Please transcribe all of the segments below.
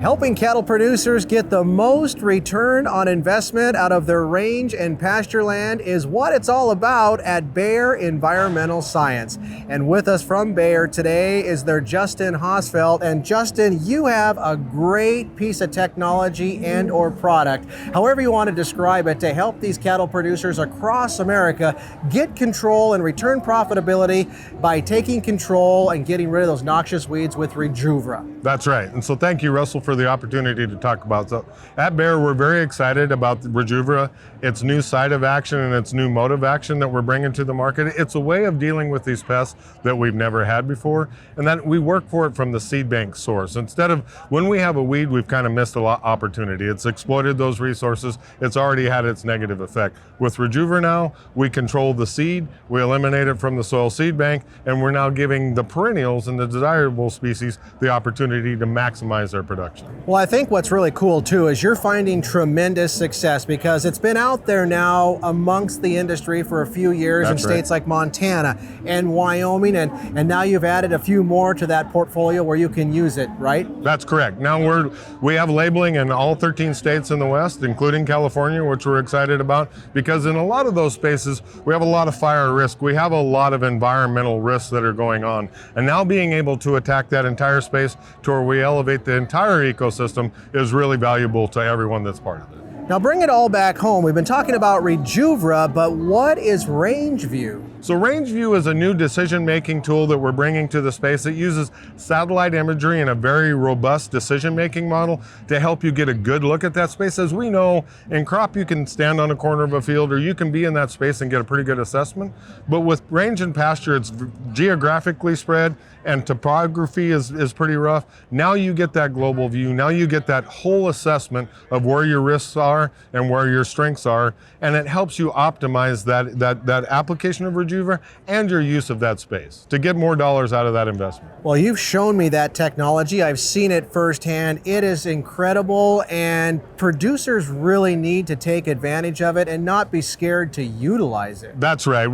Helping cattle producers get the most return on investment out of their range and pasture land is what it's all about at Bayer Environmental Science. And with us from Bayer today is their Justin Hosfeld. And Justin, you have a great piece of technology and or product, however you want to describe it, to help these cattle producers across America get control and return profitability by taking control and getting rid of those noxious weeds with Rejuvra. That's right. And so thank you, Russell, for the opportunity to talk about. So at Bayer, we're very excited about Rejuvra, its new site of action and its new mode of action that we're bringing to the market. It's a way of dealing with these pests that we've never had before, and that we work for it from the seed bank source. Instead of when we have a weed, we've kind of missed a lot opportunity. It's exploited those resources. It's already had its negative effect. With Rejuvra now, we control the seed, we eliminate it from the soil seed bank, and we're now giving the perennials and the desirable species the opportunity to maximize their production. Well, I think what's really cool too is you're finding tremendous success because it's been out there now amongst the industry for a few years in states like Montana and Wyoming, and now you've added a few more to that portfolio where you can use it, right? That's correct. Now we have labeling in all 13 states in the West, including California, which we're excited about, because in a lot of those spaces, we have a lot of fire risk. We have a lot of environmental risks that are going on. And now being able to attack that entire space to where we elevate the entire ecosystem is really valuable to everyone that's part of it. Now bring it all back home. We've been talking about Rejuvra, but what is Rangeview? So Rangeview is a new decision-making tool that we're bringing to the space. It uses satellite imagery and a very robust decision-making model to help you get a good look at that space. As we know, in crop you can stand on a corner of a field or you can be in that space and get a pretty good assessment. But with range and pasture, it's geographically spread and topography is pretty rough. Now you get that global view. Now you get that whole assessment of where your risks are and where your strengths are, and it helps you optimize that application of Rejuvra and your use of that space to get more dollars out of that investment. Well, you've shown me that technology. I've seen it firsthand. It is incredible, and producers really need to take advantage of it and not be scared to utilize it. That's right.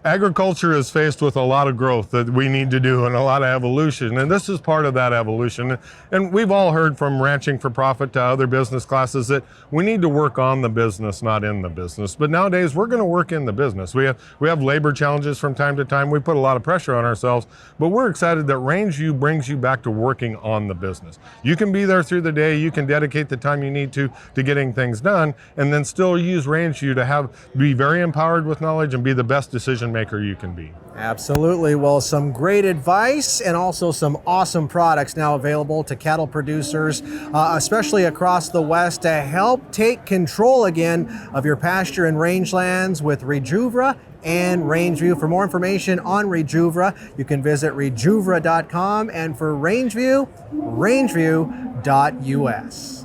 Agriculture is faced with a lot of growth that we need to do and a lot of evolution, and this is part of that evolution. And we've all heard from ranching for profit to other business classes that we need to work on the business, not in the business. But nowadays we're going to work in the business. We have labor challenges from time to time. We put a lot of pressure on ourselves, but we're excited that Rangeview brings you back to working on the business. You can be there through the day, you can dedicate the time you need to getting things done, and then still use Rangeview to be very empowered with knowledge and be the best decision maker you can be. Absolutely. Well, some great advice and also some awesome products now available to cattle producers, especially across the West, to help take control again of your pasture and rangelands with Rejuvra and Rangeview. For more information on Rejuvra, you can visit rejuvra.com, and for Rangeview, rangeview.us.